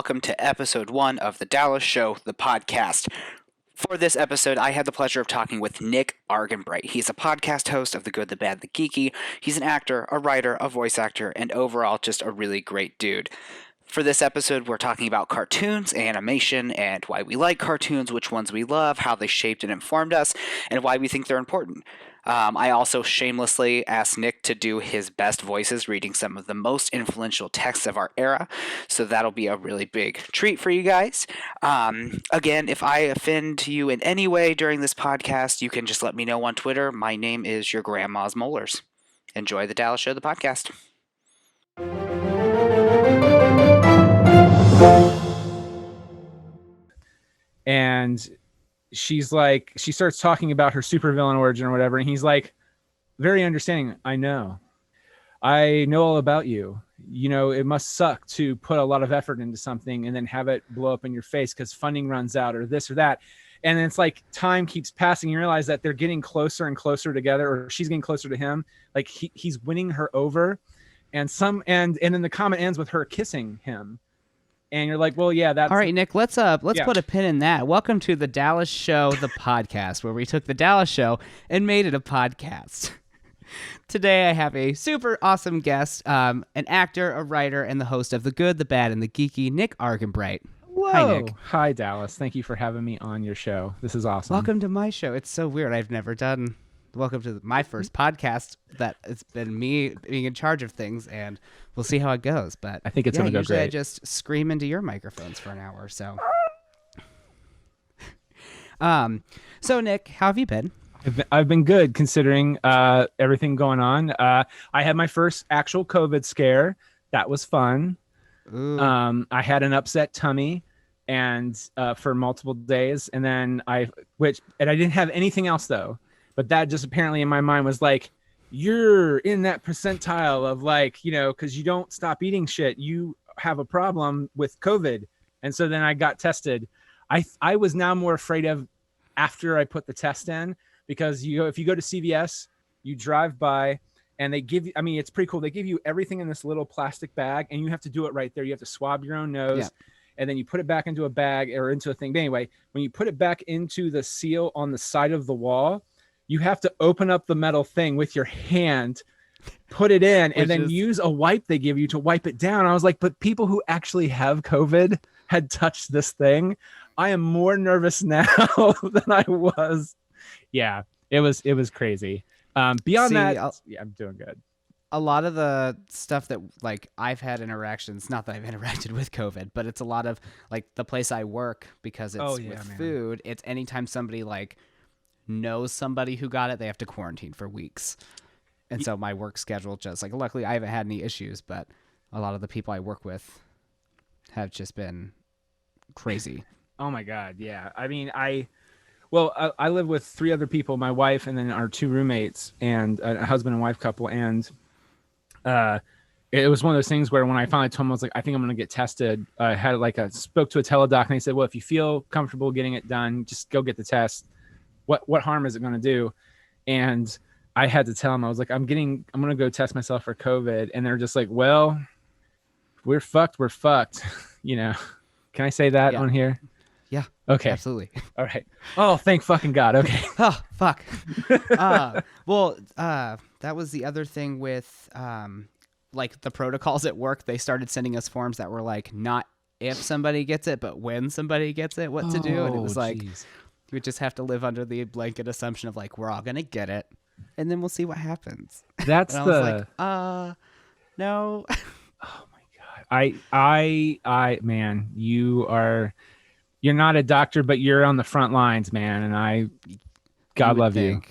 welcome to episode 1 of The Dallas Show, the podcast. For this episode, I had the pleasure of talking with Nick Argenbright. He's a podcast host of The Good, the Bad, the Geeky. He's an actor, a writer, a voice actor, and overall just a really great dude. For this episode, we're talking about cartoons, animation, and why we like cartoons, which ones we love, how they shaped and informed us, and why we think they're important. I also shamelessly asked Nick to do his best voices, reading some of the most influential texts of our era, so that'll be a really big treat for you guys. Again, if I offend you in any way during this podcast, you can just let me know on Twitter. My name is Your Grandma's Molars. Enjoy the Dallas Show, the podcast. And she's like, she starts talking about her supervillain origin or whatever, and he's like, very understanding. I know all about you. You know, it must suck to put a lot of effort into something and then have it blow up in your face because funding runs out or this or that. And it's like time keeps passing. You realize that they're getting closer and closer together, or she's getting closer to him. Like he's winning her over, and then the comment ends with her kissing him. And you're like, well, yeah, that's all right, Nick. Let's put a pin in that. Welcome to the Dallas Show, the podcast, where we took the Dallas Show and made it a podcast. Today, I have a super awesome guest, an actor, a writer, and the host of The Good, the Bad, and the Geeky, Nick Argenbright. Whoa. Hi, Nick. Hi, Dallas. Thank you for having me on your show. This is awesome. Welcome to my show. It's so weird. I've never done. Welcome to my first podcast. That it's been me being in charge of things, and we'll see how it goes. But I think it's going to go usually great. I just scream into your microphones for an hour or so. So Nick, how have you been? I've been good considering everything going on. I had my first actual COVID scare. That was fun. Ooh. I had an upset tummy and for multiple days, and then I didn't have anything else though. But that just apparently in my mind was like, you're in that percentile of like, you know, because you don't stop eating shit, you have a problem with COVID. And so then I got tested. I was now more afraid of after I put the test in, because if you go to CVS, you drive by and they give you, I mean, it's pretty cool. They give you everything in this little plastic bag and you have to do it right there. You have to swab your own nose. Yeah. And then you put it back into a bag or into a thing. But anyway, when you put it back into the seal on the side of the wall, you have to open up the metal thing with your hand, put it in, and then use a wipe they give you to wipe it down. I was like, but people who actually have COVID had touched this thing. I am more nervous now than I was. Yeah, it was crazy. Beyond that, I'm doing good. A lot of the stuff that like I've had interactions, not that I've interacted with COVID, but it's a lot of like the place I work, because it's food. It's anytime somebody like knows somebody who got it, they have to quarantine for weeks. And so my work schedule just like, luckily I haven't had any issues, but a lot of the people I work with have just been crazy. Oh my God. Yeah. I mean, I live with 3 other people, my wife, and then our 2 roommates, and a husband and wife couple. And it was one of those things where when I finally told them, I was like, I think I'm going to get tested. I had spoke to a teledoc, and they said, well, if you feel comfortable getting it done, just go get the test. What harm is it going to do? And I had to tell them, I was like, I'm going to go test myself for COVID. And they're just like, well, we're fucked. You know, can I say that on here? Yeah. Okay. Absolutely. All right. Oh, thank fucking God. Okay. Oh, fuck. That was the other thing with, like the protocols at work. They started sending us forms that were like, not if somebody gets it, but when somebody gets it, what to do. And it was like, we just have to live under the blanket assumption of like, we're all going to get it and then we'll see what happens. That's I was like, no. Oh my God. I man, you're not a doctor, but you're on the front lines, man. And God love you.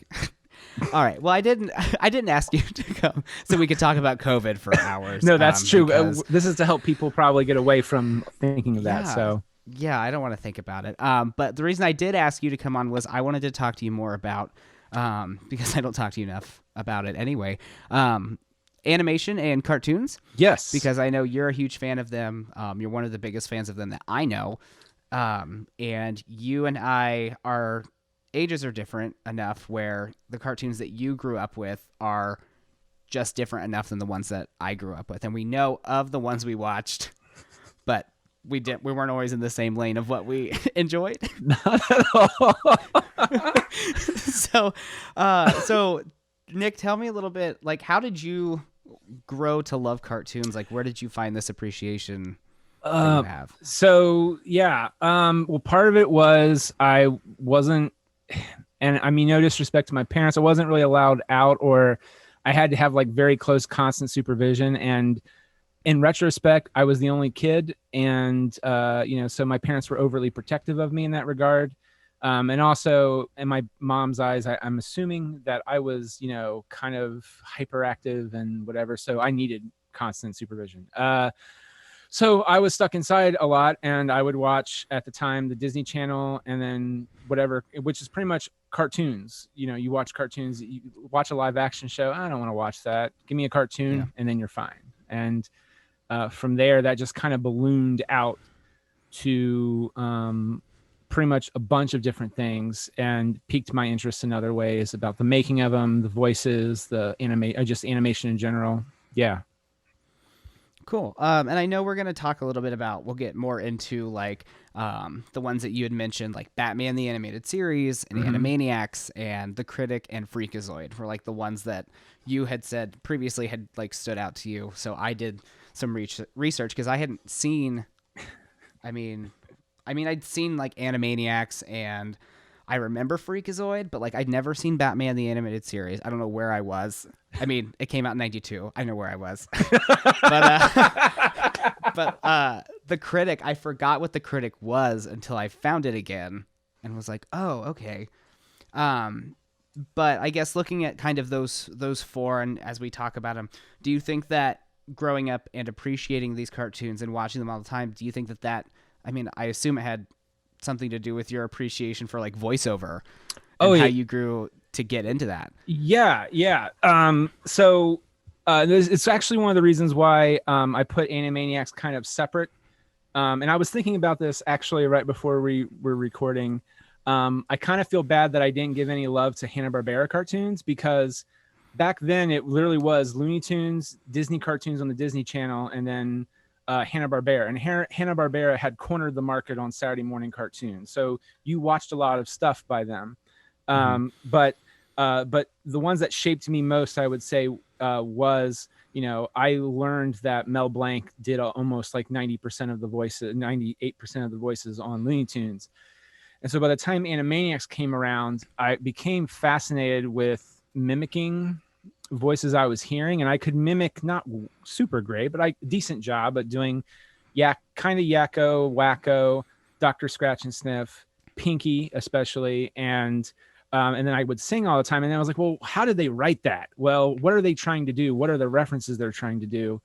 All right. Well, I didn't ask you to come so we could talk about COVID for hours. No, that's true. This is to help people probably get away from thinking of that. So yeah, I don't want to think about it. But the reason I did ask you to come on was I wanted to talk to you more about, because I don't talk to you enough about it anyway, animation and cartoons. Yes. Because I know you're a huge fan of them. You're one of the biggest fans of them that I know. And you and I, our ages are different enough where the cartoons that you grew up with are just different enough than the ones that I grew up with. And we know of the ones we watched, but we weren't always in the same lane of what we enjoyed. Not at all. So Nick, tell me a little bit, like, how did you grow to love cartoons? Like, where did you find this appreciation that you have? So yeah, well, part of it was I wasn't, and I mean, no disrespect to my parents, I wasn't really allowed out, or I had to have like very close, constant supervision. And in retrospect, I was the only kid, and so my parents were overly protective of me in that regard. And also, in my mom's eyes, I'm assuming that I was, kind of hyperactive and whatever. So I needed constant supervision. So I was stuck inside a lot, and I would watch at the time the Disney Channel, and then whatever, which is pretty much cartoons. You watch cartoons, you watch a live action show. I don't want to watch that. Give me a cartoon, and then you're fine. And from there, that just kind of ballooned out to pretty much a bunch of different things, and piqued my interest in other ways about the making of them, the voices, the just animation in general. Yeah. Cool. And I know we're going to talk a little bit about, we'll get more into like the ones that you had mentioned, like Batman the Animated Series and Animaniacs and The Critic and Freakazoid were like the ones that you had said previously had like stood out to you. So I did some research because I hadn't seen, I mean, I'd seen like Animaniacs and I remember Freakazoid, but like I'd never seen Batman the Animated Series. I don't know where I was. I mean, it came out in 92. I know where I was. but The Critic, I forgot what The Critic was until I found it again and was like, oh, okay. But I guess looking at kind of those four, and as we talk about them, do you think that growing up and appreciating these cartoons and watching them all the time, do you think that I mean, I assume it had something to do with your appreciation for like voiceover and how you grew to get into that? Yeah. So it's actually one of the reasons why I put Animaniacs kind of separate. And I was thinking about this actually right before we were recording. I kind of feel bad that I didn't give any love to Hanna-Barbera cartoons, because back then it literally was Looney Tunes, Disney cartoons on the Disney Channel, and then Hanna-Barbera. And Hanna-Barbera had cornered the market on Saturday morning cartoons. So you watched a lot of stuff by them. But the ones that shaped me most, I would say, was, I learned that Mel Blanc did almost like 90% of the voices, 98% of the voices on Looney Tunes. And so by the time Animaniacs came around, I became fascinated with mimicking voices I was hearing, and I could mimic, not super great, but decent job at doing kind of Yakko, Wacko, Dr. Scratch and Sniff, Pinky especially, and then I would sing all the time. And then I was like, well, how did they write that? Well, what are they trying to do? What are the references they're trying to do?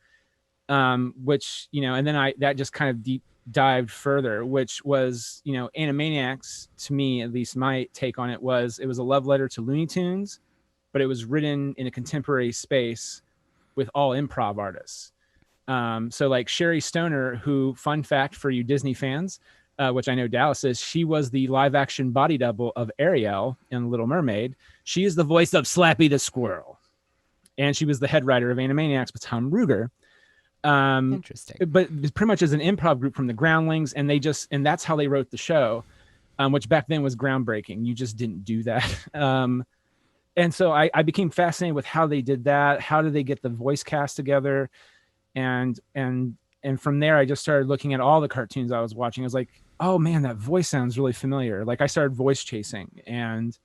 Which, and then that just kind of deep dived further, which was, Animaniacs, to me, at least my take on it was a love letter to Looney Tunes, but it was written in a contemporary space with all improv artists. So like Sherry Stoner, who, fun fact for you Disney fans, which I know Dallas is, she was the live action body double of Ariel in Little Mermaid. She is the voice of Slappy the Squirrel. And she was the head writer of Animaniacs with Tom Ruger. Interesting. But pretty much as an improv group from the Groundlings, and that's how they wrote the show, which back then was groundbreaking. You just didn't do that. And so I became fascinated with how they did that. How did they get the voice cast together? And from there, I just started looking at all the cartoons I was watching. I was like, oh man, that voice sounds really familiar. Like I started voice chasing, and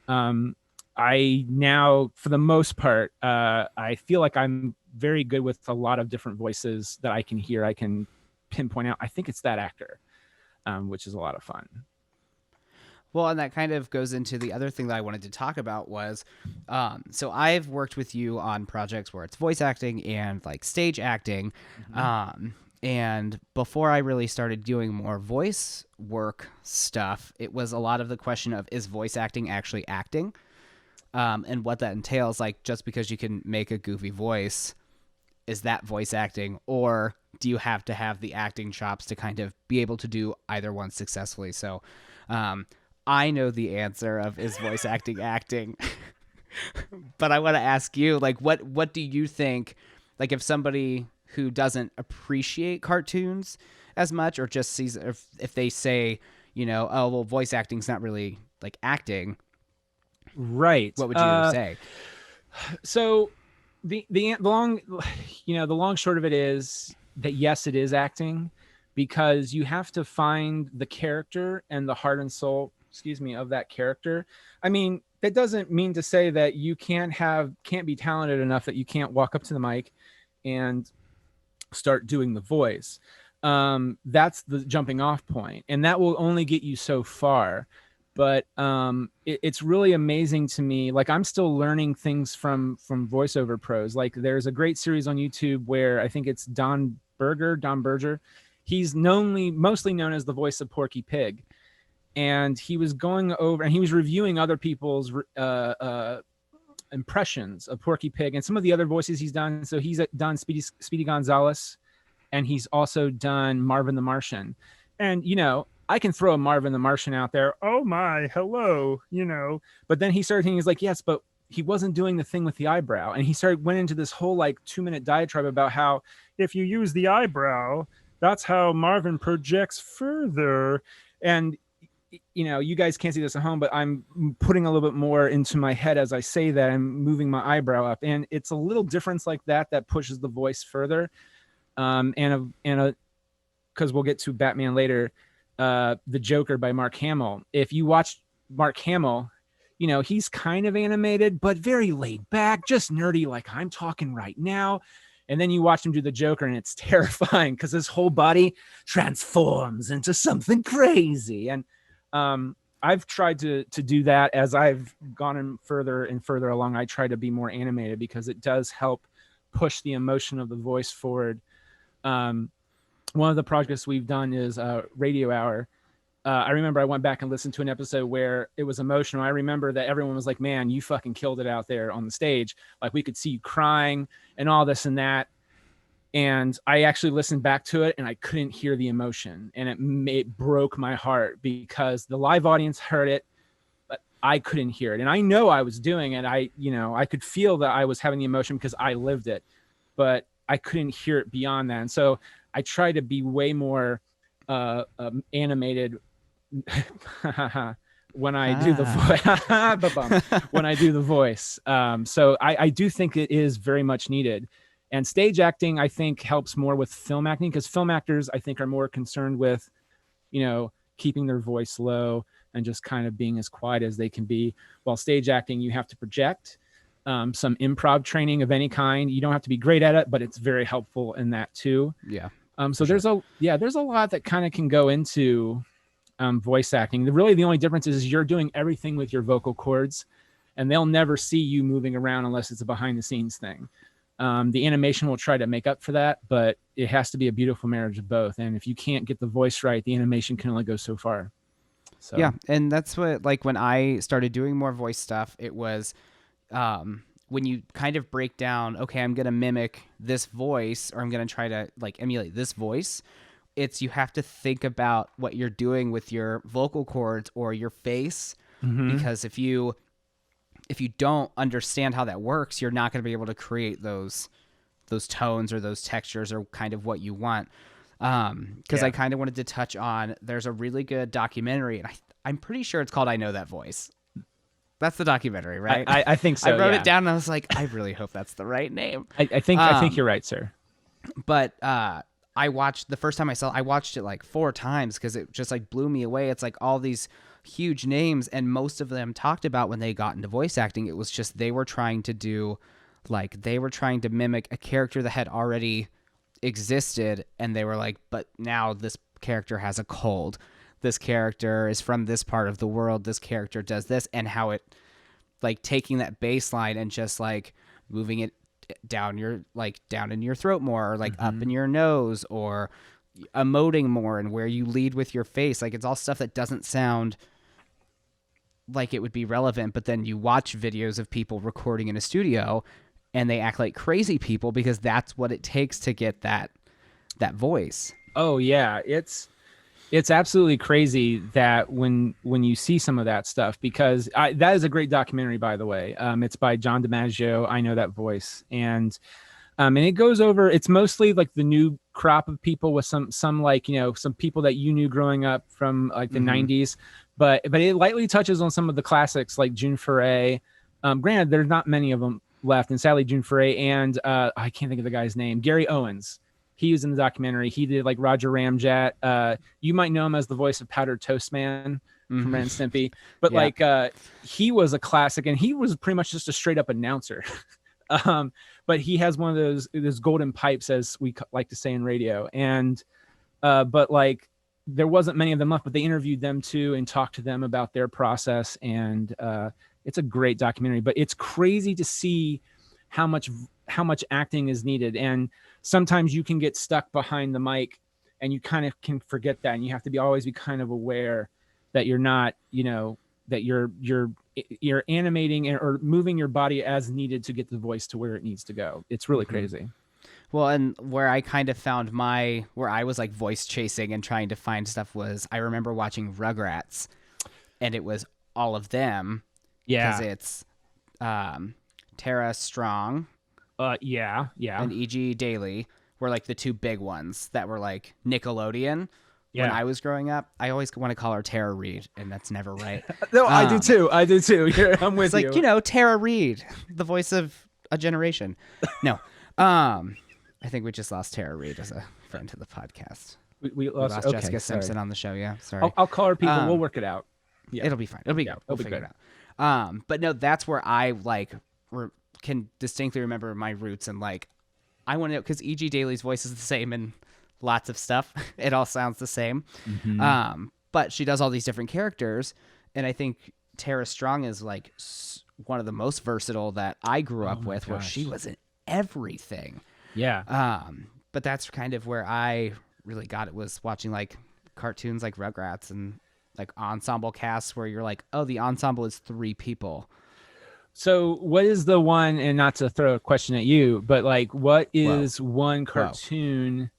I now, for the most part, I feel like I'm very good with a lot of different voices that I can hear. I can pinpoint out, I think it's that actor, which is a lot of fun. Well, and that kind of goes into the other thing that I wanted to talk about was, so I've worked with you on projects where it's voice acting and like stage acting. And before I really started doing more voice work stuff, it was a lot of the question of, is voice acting actually acting? And what that entails, like just because you can make a goofy voice, is that voice acting? Or do you have to have the acting chops to kind of be able to do either one successfully? So, I know the answer of, is voice acting acting? But I want to ask you, like, what do you think, like if somebody who doesn't appreciate cartoons as much, or just sees if they say, you know, oh well, voice acting's not really like acting. Right. What would you say? So the long, you know, the long short of it is that yes, it is acting, because you have to find the character and the heart and soul, of that character. I mean, that doesn't mean to say that you can't be talented enough that you can't walk up to the mic and start doing the voice. That's the jumping off point, and that will only get you so far. But it's really amazing to me. Like, I'm still learning things from voiceover pros. Like, there's a great series on YouTube where I think it's Don Berger. He's mostly known as the voice of Porky Pig, and he was going over and he was reviewing other people's impressions of Porky Pig and some of the other voices he's done. So he's done Speedy Gonzales, and he's also done Marvin the Martian. And, you know, I can throw a Marvin the Martian out there. Oh my, hello, you know. But then he started thinking, he's like, yes, but he wasn't doing the thing with the eyebrow. And he went into this whole like 2-minute diatribe about how if you use the eyebrow, that's how Marvin projects further. And, you know, you guys can't see this at home, but I'm putting a little bit more into my head as I say that. I'm moving my eyebrow up, and it's a little difference like that pushes the voice further. Because we'll get to Batman later. The Joker by Mark Hamill. If you watch Mark Hamill, you know, he's kind of animated, but very laid back, just nerdy, like I'm talking right now. And then you watch him do the Joker, and it's terrifying because his whole body transforms into something crazy. And I've tried to do that as I've gone further and further along. I try to be more animated because it does help push the emotion of the voice forward. One of the projects we've done is Radio Hour. I remember I went back and listened to an episode where it was emotional. I remember that everyone was like, man, you fucking killed it out there on the stage. Like, we could see you crying and all this and that. And I actually listened back to it, and I couldn't hear the emotion. And it broke my heart because the live audience heard it, but I couldn't hear it. And I know I was doing it. I could feel that I was having the emotion because I lived it, but I couldn't hear it beyond that. And so I try to be way more animated when I do the voice. When I do the voice. So I do think it is very much needed. And stage acting, I think, helps more with film acting, because film actors, I think, are more concerned with, you know, keeping their voice low and just kind of being as quiet as they can be. While stage acting, you have to project. Some improv training of any kind. You don't have to be great at it, but it's very helpful in that too. Yeah. So there's a lot that kind of can go into voice acting. Really, the only difference is you're doing everything with your vocal cords, and they'll never see you moving around unless it's a behind the scenes thing. The animation will try to make up for that, but it has to be a beautiful marriage of both. And if you can't get the voice right, the animation can only go so far. So yeah, and that's what, like, when I started doing more voice stuff, it was when you kind of break down, okay, I'm going to mimic this voice, or I'm going to try to like emulate this voice. You have to think about what you're doing with your vocal cords or your face, because if you don't understand how that works, you're not going to be able to create those tones or those textures or kind of what you want. Because I kind of wanted to touch on, there's a really good documentary, and I'm pretty sure it's called I Know That Voice. That's the documentary, right? I think so. I wrote it down, and I was like, I really hope that's the right name. I think you're right, sir. But I watched I watched it like 4 times because it just like blew me away. It's like all these huge names, and most of them talked about when they got into voice acting, it was just they were trying to mimic a character that had already existed, and they were like, but now this character has a cold. This character is from this part of the world. This character does this, and how it, like, taking that bass line and just like moving it down in your throat more, or like up in your nose, or emoting more, and where you lead with your face. Like, it's all stuff that doesn't sound like it would be relevant, but then you watch videos of people recording in a studio and they act like crazy people because that's what it takes to get that voice. Oh yeah, it's absolutely crazy that when you see some of that stuff, because that is a great documentary, by the way. It's by John DiMaggio, I Know That Voice. And And it goes over, it's mostly like the new crop of people with some like, some people that you knew growing up from like the 90s, but it lightly touches on some of the classics like June Foray. Granted, there's not many of them left, and sadly June Foray and I can't think of the guy's name, Gary Owens. He was in the documentary. He did like Roger Ramjet. You might know him as the voice of Powdered Toast Man from Ren and Stimpy, but like he was a classic, and he was pretty much just a straight up announcer. But he has one of those golden pipes, as we like to say in radio. And but like there wasn't many of them left, but they interviewed them too and talked to them about their process. And it's a great documentary, but it's crazy to see how much acting is needed. And sometimes you can get stuck behind the mic and you kind of can forget that. And you have to always be kind of aware that you're not, that you're animating or moving your body as needed to get the voice to where it needs to go. It's really crazy. Well, and where I kind of found where I was like voice chasing and trying to find stuff was, I remember watching Rugrats, and it was all of them. Yeah. Because it's Tara Strong. Yeah. And E.G. Daily were like the two big ones that were like Nickelodeon. Yeah. When I was growing up, I always want to call her Tara Reid, and that's never right. No, I do too. I'm with you. It's like, Tara Reid, the voice of a generation. No. I think we just lost Tara Reid as a friend to the podcast. We lost Jessica Simpson on the show, yeah. Sorry. I'll call her people. We'll work it out. Yeah. It'll be fine. It'll be good. We'll figure it out. But no, that's where I like can distinctly remember my roots, and like I want to know, because E.G. Daly's voice is the same in lots of stuff. It all sounds the same. But she does all these different characters, and I think Tara Strong is like one of the most versatile that I grew up with, where she was in everything. Yeah. But that's kind of where I really got it, was watching like cartoons like Rugrats and like ensemble casts where you're like, oh, the ensemble is 3 people. So what is the one, and not to throw a question at you, but like what is one cartoon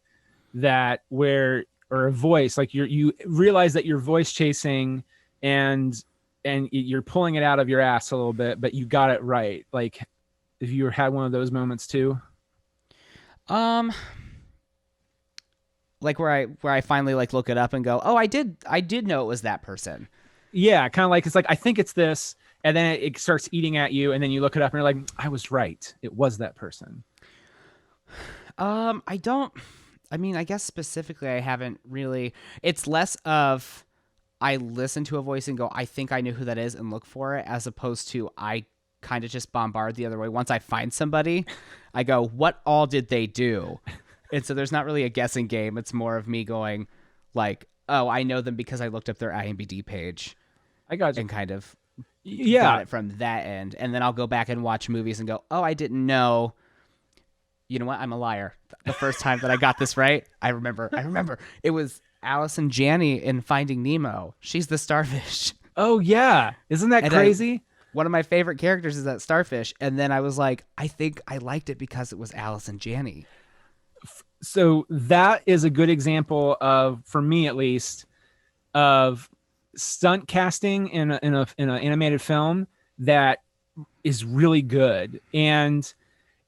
that or a voice, like you realize that you're voice chasing and you're pulling it out of your ass a little bit, but you got it right? Like if you had one of those moments too? Like where I finally like look it up and go, oh, I did know it was that person. Yeah, kind of like, it's like, I think it's this, and then it starts eating at you, and then you look it up and you're like, I was right. It was that person. I guess specifically I haven't really. It's less of I listen to a voice and go, I think I knew who that is, and look for it, as opposed to I kind of just bombard the other way. Once I find somebody, I go, what all did they do? And so there's not really a guessing game. It's more of me going like, oh, I know them because I looked up their IMDb page. I got you. And kind of got it from that end. And then I'll go back and watch movies and go, oh, I didn't know. You know what? I'm a liar. The first time that I got this right, I remember. It was Allison Janney in Finding Nemo. She's the starfish. Oh, yeah. Isn't that crazy? One of my favorite characters is that starfish. And then I was like, I think I liked it because it was Allison Janney. So that is a good example of, for me at least, of stunt casting in an animated film that is really good. And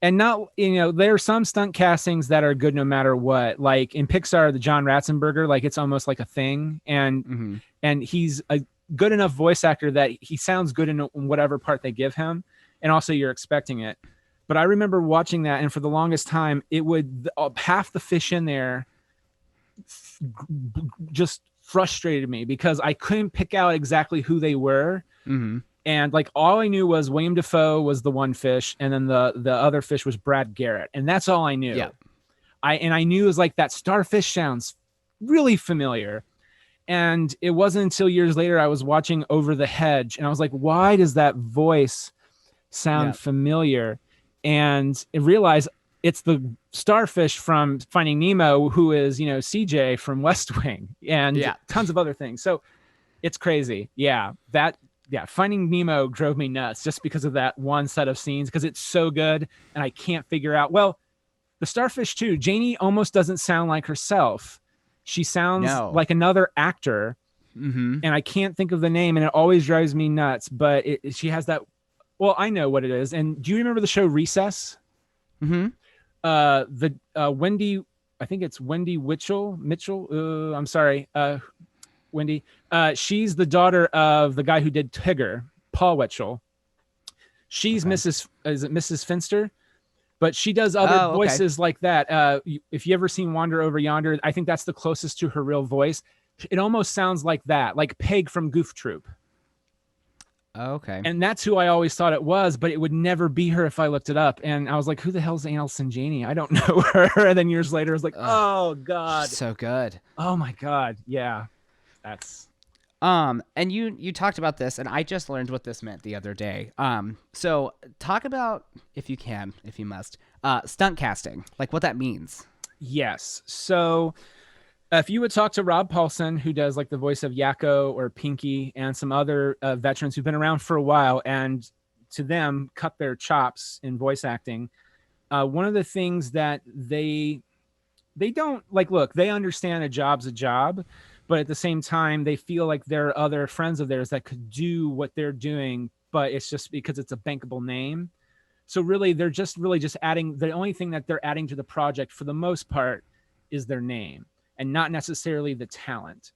not, there are some stunt castings that are good no matter what. Like in Pixar, the John Ratzenberger, like it's almost like a thing. And he's a good enough voice actor that he sounds good in whatever part they give him. And also you're expecting it. But I remember watching that, and for the longest time, it would half the fish in there just frustrated me because I couldn't pick out exactly who they were. And like all I knew was William Dafoe was the one fish, and then the other fish was Brad Garrett, and that's all I knew. Yeah. I knew it was like that starfish sounds really familiar. And it wasn't until years later I was watching Over the Hedge, and I was like, why does that voice sound familiar? And I realized it's the starfish from Finding Nemo, who is, CJ from West Wing, and tons of other things. So it's crazy. Finding Nemo drove me nuts just because of that one set of scenes, because it's so good. And I can't figure out, the starfish too, Janie almost doesn't sound like herself. She sounds like another actor. And I can't think of the name, and it always drives me nuts. But she has that. Well, I know what it is. And do you remember the show Recess? Wendy, I think it's Wendy Mitchell. I'm sorry, Wendy. She's the daughter of the guy who did Tigger, Paul Witchell. She's Mrs. Finster, but she does other voices like that. If you ever seen Wander Over Yonder, I think that's the closest to her real voice. It almost sounds like that, like Peg from Goof Troop. Okay. And that's who I always thought it was, but it would never be her if I looked it up. And I was like, who the hell's Alison Janney? I don't know her. And then years later, I was like, oh God. So good. Oh my God. Yeah. That's... And you talked about this, and I just learned what this meant the other day. So talk about, if you can, if you must, stunt casting, like what that means. Yes. So if you would talk to Rob Paulson, who does like the voice of Yakko or Pinky and some other veterans who've been around for a while, and to them cut their chops in voice acting, one of the things that they don't like, look, they understand a job's a job, but at the same time, they feel like there are other friends of theirs that could do what they're doing, but it's just because it's a bankable name. So really, they're just adding, the only thing that they're adding to the project for the most part is their name and not necessarily the talent.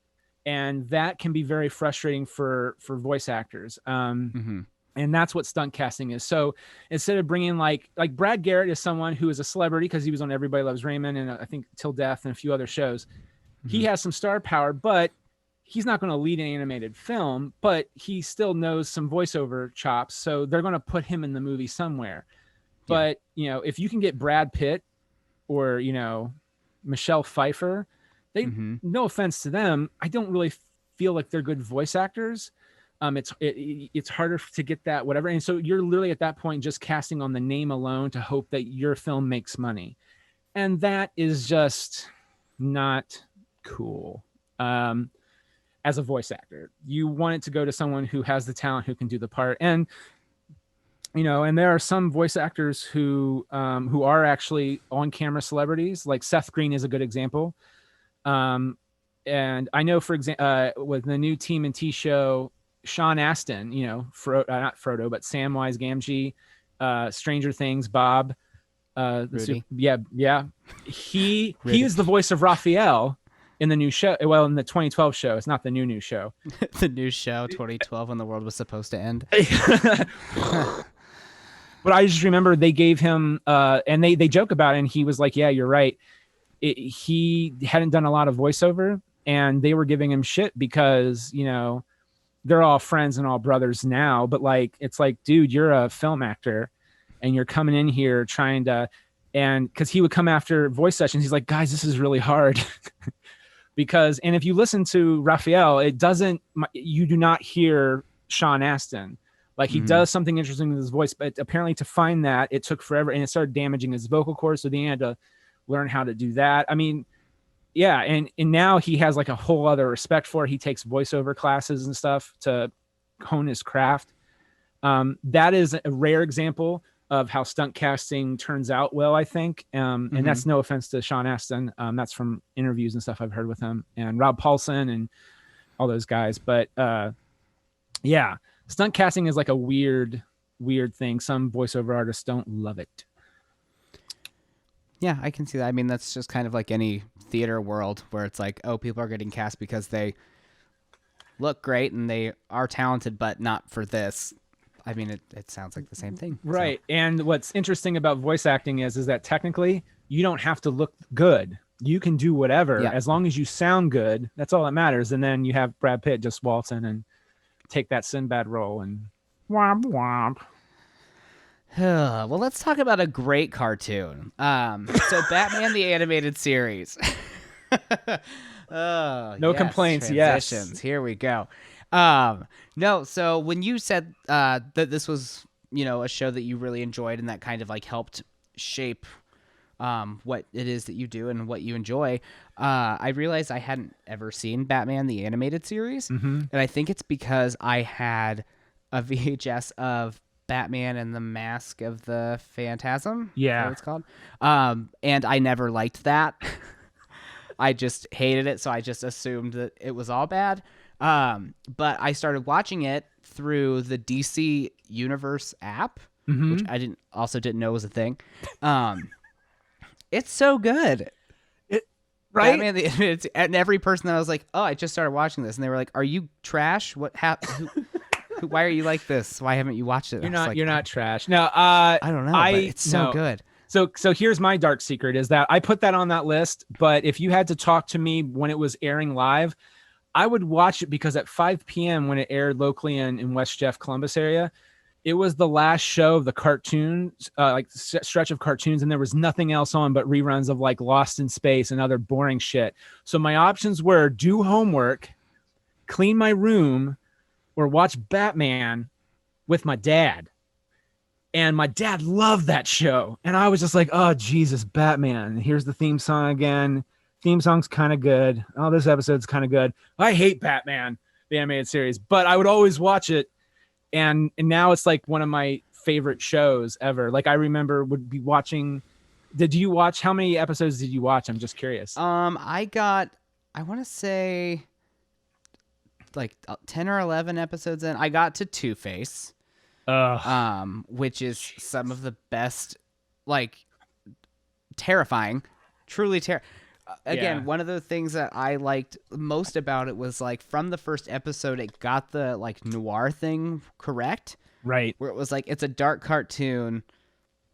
And that can be very frustrating for voice actors. And that's what stunt casting is. So instead of bringing like Brad Garrett is someone who is a celebrity because he was on Everybody Loves Raymond and I think Till Death and a few other shows. He has some star power, but he's not going to lead an animated film, but he still knows some voiceover chops. So they're going to put him in the movie somewhere. But, you know, if you can get Brad Pitt or, you know, Michelle Pfeiffer, they, no offense to them, I don't really feel like they're good voice actors. It's harder to get that, whatever. And so you're literally at that point just casting on the name alone to hope that your film makes money. And that is just not cool. As a voice actor, you want it to go to someone who has the talent, who can do the part. And, you know, and there are some voice actors who are actually on camera celebrities, like Seth Green is a good example. And I know, for example, with the new TMNT show, Sean Astin, you know, not Frodo, but Samwise Gamgee, Stranger Things, Bob, Rudy. He is the voice of Raphael in the new show. Well, in the 2012 show, it's not the new show. The new show, 2012, when the world was supposed to end. But I just remember they gave him, and they joke about it, and he was like, "Yeah, you're right." He hadn't done a lot of voiceover, and they were giving him shit because, you know, they're all friends and all brothers now. But like, it's like, dude, you're a film actor, and you're coming in here trying to, and because he would come after voice sessions, he's like, guys, this is really hard. Because, and if you listen to Raphael, you do not hear Sean Astin. Like, he does something interesting with his voice, but apparently to find that, it took forever, and it started damaging his vocal cords. So then he had to learn how to do that. I mean, yeah. And now he has like a whole other respect for it. He takes voiceover classes and stuff to hone his craft. That is a rare example of how stunt casting turns out well, I think. And that's no offense to Sean Astin. That's from interviews and stuff I've heard with him and Rob Paulson and all those guys. But yeah, stunt casting is like a weird thing. Some voiceover artists don't love it. Yeah, I can see that. I mean, that's just kind of like any theater world where it's like, oh, people are getting cast because they look great and they are talented, but not for this. I mean, it sounds like the same thing. Right. So. And what's interesting about voice acting is that technically you don't have to look good. You can do whatever as long as you sound good. That's all that matters. And then you have Brad Pitt just waltz in and take that Sinbad role and womp womp. Well, let's talk about a great cartoon. So Batman the Animated Series. No complaints. Transitions. Yes. Here we go. No, so when you said that this was, you know, a show that you really enjoyed and that kind of like helped shape what it is that you do and what you enjoy, I realized I hadn't ever seen Batman the Animated Series. And I think it's because I had a VHS of Batman and the Mask of the Phantasm. Yeah. Is that what it's called. And I never liked that. I just hated it, so I just assumed that it was all bad. But I started watching it through the DC Universe app, which I didn't know was a thing. It's so good. Right? Batman, and every person that I was like, oh, I just started watching this, and they were like, are you trash? What happened? Why are you like this? Why haven't you watched it? You're not trash. No, I don't know, but it's so good. So here's my dark secret is that I put that on that list, but if you had to talk to me when it was airing live, I would watch it because at 5 p.m. when it aired locally in West Jeff, Columbus area, it was the last show of the cartoons, stretch of cartoons, and there was nothing else on but reruns of like Lost in Space and other boring shit. So my options were do homework, clean my room, or watch Batman with my dad. And my dad loved that show. And I was just like, oh, Jesus, Batman. And here's the theme song again. Theme song's kind of good. Oh, this episode's kind of good. I hate Batman, the animated series, but I would always watch it. And now it's like one of my favorite shows ever. Like I remember would be watching. Did you watch? How many episodes did you watch? I'm just curious. I want to say like 10 or 11 episodes in. I got to Two-Face, which is some of the best, like terrifying, truly terrifying. Again, one of the things that I liked most about it was like from the first episode, it got the like noir thing correct. Right. Where it was like, it's a dark cartoon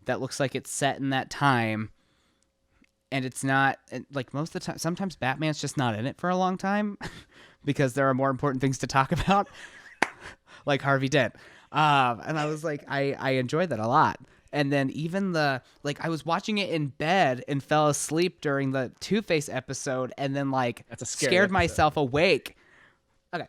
that looks like it's set in that time. And it's not like most of the time. Sometimes Batman's just not in it for a long time because there are more important things to talk about, like Harvey Dent. And I was like, I enjoyed that a lot. And then even I was watching it in bed and fell asleep during the Two-Face episode and then like scared myself awake. Okay.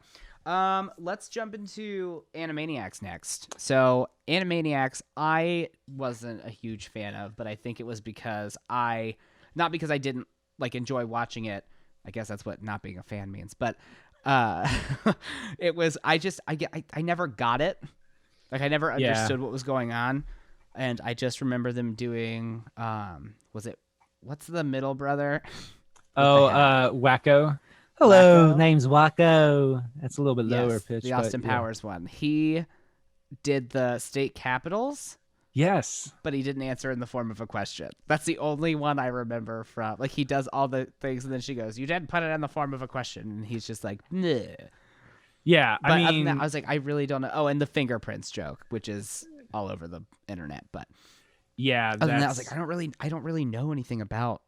Let's jump into Animaniacs next. So Animaniacs, I wasn't a huge fan of, but I think it was because not because I didn't like enjoy watching it. I guess that's what not being a fan means, but, it was, I never got it. Like I never understood what was going on. And I just remember them doing, what's the middle brother? Wacko. Hello, Wacko? name's Wacko. That's a little bit lower pitch. The Austin Powers one. He did the state capitals. Yes. But he didn't answer in the form of a question. That's the only one I remember from. Like he does all the things and then she goes, you didn't put it in the form of a question. And he's just like, nah. Yeah. But other than that, I was like, I really don't know. Oh, and the fingerprints joke, which is all over the internet, but yeah, other than that, I was like, I don't really know anything about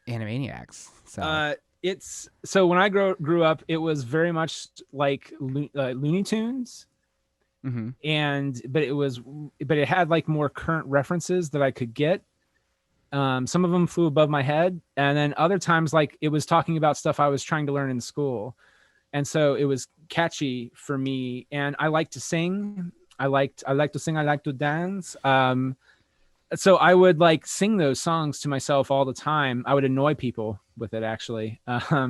Animaniacs. So it's so when I grew up, it was very much like Looney Tunes, mm-hmm. but it had like more current references that I could get. Some of them flew above my head, and then other times like it was talking about stuff I was trying to learn in school, and so it was catchy for me. And I like to sing. I like to sing. I like to dance. So I would like sing those songs to myself all the time. I would annoy people with it actually,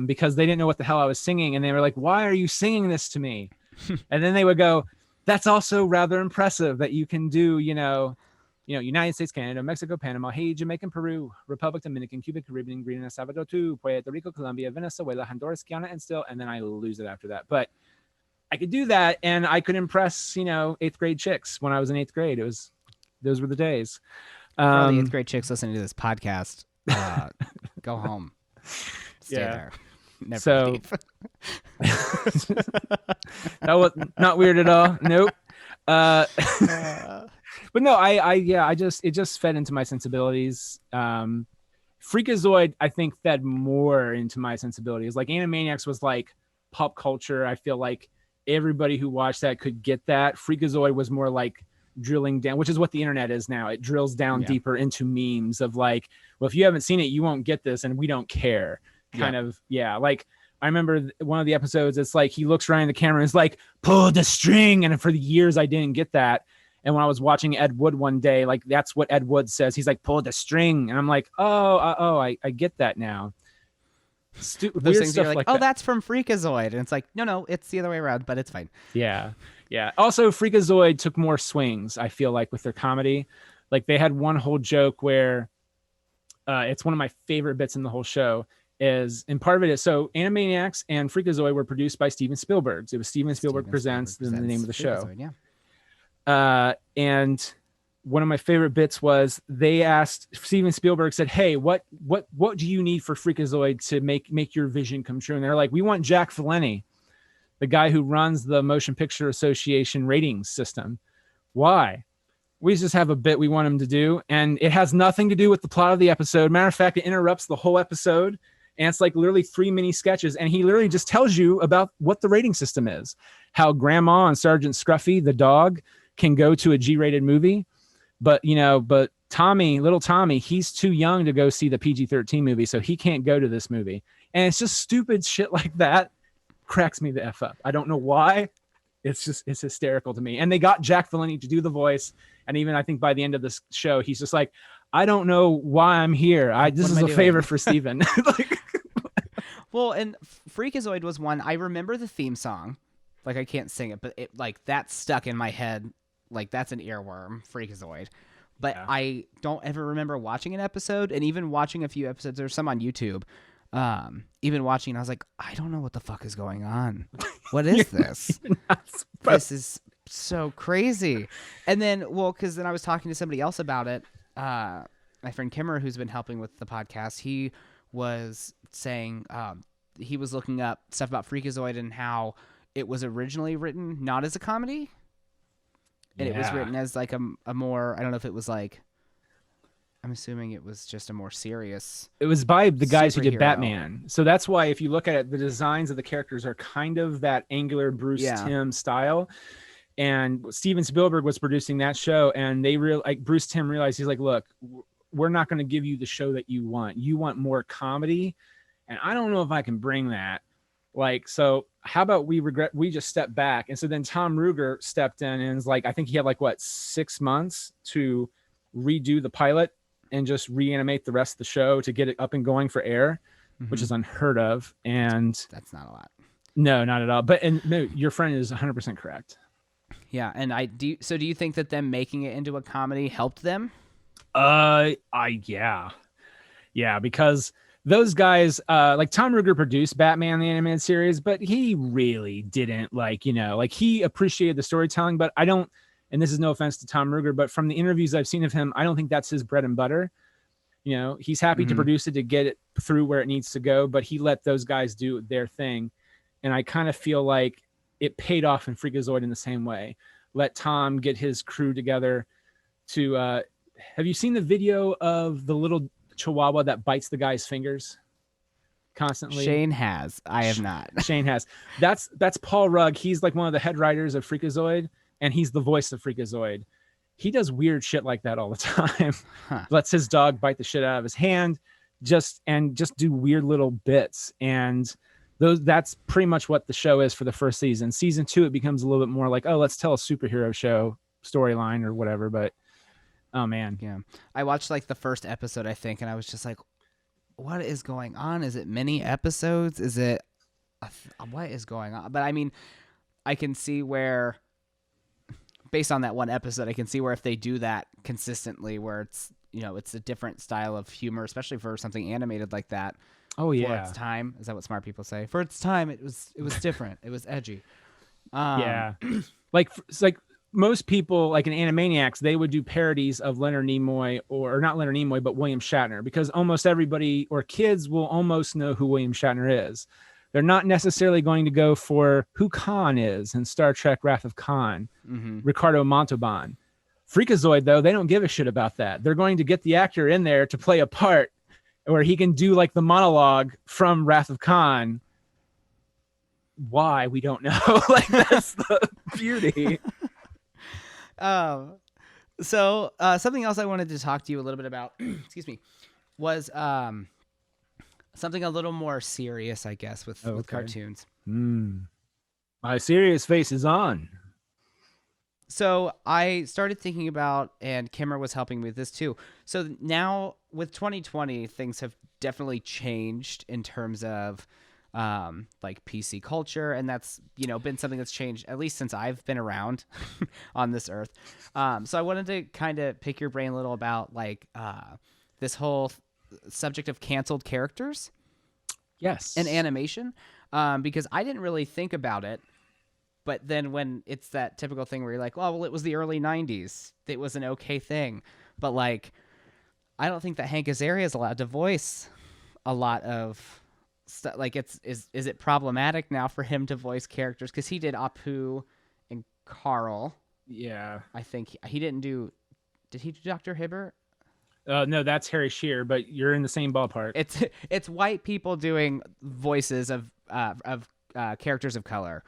because they didn't know what the hell I was singing. And they were like, why are you singing this to me? And then they would go, that's also rather impressive that you can do, United States, Canada, Mexico, Panama, Haiti, Jamaica, Peru, Republic, Dominican, Cuba, Caribbean, Greenland, El Salvador, too, Puerto Rico, Colombia, Venezuela, Honduras, Guyana, and still, and then I lose it after that. But I could do that, and I could impress, 8th grade chicks when I was in 8th grade. Those were the days. For all the 8th grade chicks listening to this podcast, go home. Stay there. Never leave. That was not weird at all. Nope. But no, it just fed into my sensibilities. Freakazoid, I think, fed more into my sensibilities. Like Animaniacs was like pop culture. I feel like everybody who watched that could get that. Freakazoid was more like drilling down, which is what the internet is now. It drills down deeper into memes of like, well, if you haven't seen it, you won't get this, and we don't care. Like I remember one of the episodes, it's like he looks right in the camera and is like, pull the string. And for the years I didn't get that. And when I was watching Ed Wood one day, like that's what Ed Wood says. He's like, pull the string. And I'm like, I get that now. Those things you're like, that's from Freakazoid. And it's like, no, it's the other way around, but it's fine. Yeah. Also, Freakazoid took more swings, I feel like, with their comedy. Like they had one whole joke where it's one of my favorite bits in the whole show. And part of it is, so Animaniacs and Freakazoid were produced by Steven Spielberg. It was Steven Spielberg Presents, the name of the show. Yeah. And one of my favorite bits was they asked Steven Spielberg said, "Hey, what do you need for Freakazoid to make your vision come true?" And they're like, "We want Jack Valenti, the guy who runs the Motion Picture Association ratings system. Why? We just have a bit we want him to do, and it has nothing to do with the plot of the episode. Matter of fact, it interrupts the whole episode, and it's like literally 3 mini sketches, and he literally just tells you about what the rating system is, how Grandma and Sergeant Scruffy, the dog, can go to a G-rated movie, but Tommy, little Tommy, he's too young to go see the PG-13 movie, so he can't go to this movie." And it's just stupid shit like that cracks me the F up. I don't know why. It's hysterical to me. And they got Jack Valenti to do the voice. And even I think by the end of this show, he's just like, "I don't know why I'm here. This is a favor for Steven." Well, and Freakazoid was one. I remember the theme song. Like, I can't sing it, but it like that stuck in my head. Like, that's an earworm, Freakazoid. But yeah. I don't ever remember watching an episode, and even watching a few episodes. There's some on YouTube. Even watching, I was like, I don't know what the fuck is going on. What is this? This is so crazy. And then, because then I was talking to somebody else about it. My friend Kimmer, who's been helping with the podcast, he was saying he was looking up stuff about Freakazoid and how it was originally written not as a comedy. And it was written as like a more, I don't know if it was like, I'm assuming it was just a more serious. It was by the guys who did Batman. So that's why if you look at it, the designs of the characters are kind of that angular Bruce Timm style. And Steven Spielberg was producing that show, and Bruce Timm realized, he's like, "Look, we're not going to give you the show that you want. You want more comedy. And I don't know if I can bring that. Like, so how about we just step back?" And so then Tom Ruegger stepped in and was like, I think he had 6 months to redo the pilot and just reanimate the rest of the show to get it up and going for air, which is unheard of. And that's not a lot. No, not at all. But no, your friend is 100% correct. Yeah, and do you think that them making it into a comedy helped them? Yeah, because those guys, like Tom Ruegger produced Batman the animated series, but he really didn't he appreciated the storytelling, but I don't. And this is no offense to Tom Ruegger, but from the interviews I've seen of him, I don't think that's his bread and butter. He's happy to produce it to get it through where it needs to go, but he let those guys do their thing. And I kind of feel like it paid off in Freakazoid in the same way. Let Tom get his crew together to, have you seen the video of the little chihuahua that bites the guy's fingers constantly? Shane has. I have not. Shane has. That's Paul Rugg. He's like one of the head writers of Freakazoid, and he's the voice of Freakazoid. He does weird shit like that all the time. Lets his dog bite the shit out of his hand, just do weird little bits. And that's pretty much what the show is for the first season. Season 2, it becomes a little bit more like, oh, let's tell a superhero show storyline or whatever. But oh man, yeah, I watched the first episode, I think, and I was just like, what is going on? Is it many episodes? Is it what is going on? But I mean, I can see where, based on that one episode, I can see where if they do that consistently, where it's it's a different style of humor, especially for something animated like that. Oh yeah, for its time. Is that what smart people say? For its time, it was different. It was edgy. Yeah, it's like most people, like in Animaniacs, they would do parodies of Leonard Nimoy, or not Leonard Nimoy, but William Shatner, because almost everybody or kids will almost know who William Shatner is. They're not necessarily going to go for who Khan is in Star Trek Wrath of Khan, Ricardo Montalban. Freakazoid, though, they don't give a shit about that. They're going to get the actor in there to play a part where he can do the monologue from Wrath of Khan. Why? We don't know. That's the beauty. So something else I wanted to talk to you a little bit about, excuse me, was something a little more serious, I guess, with cartoons. My serious face is on. So I started thinking about, and Kimmer was helping me with this too. So now with 2020, things have definitely changed in terms of PC culture, and that's been something that's changed at least since I've been around on this earth. So I wanted to kind of pick your brain a little about this whole subject of canceled characters. Yes. And animation, because I didn't really think about it But then when it's that typical thing where you're like, well, it was the early 90s. It was an okay thing. But, like, I don't think that Hank Azaria is allowed to voice a lot of stuff. Like, is it problematic now for him to voice characters? Because he did Apu and Carl. Yeah. I think he didn't do... Did he do Dr. Hibbert? No, that's Harry Shearer, but you're in the same ballpark. It's white people doing voices of characters of color.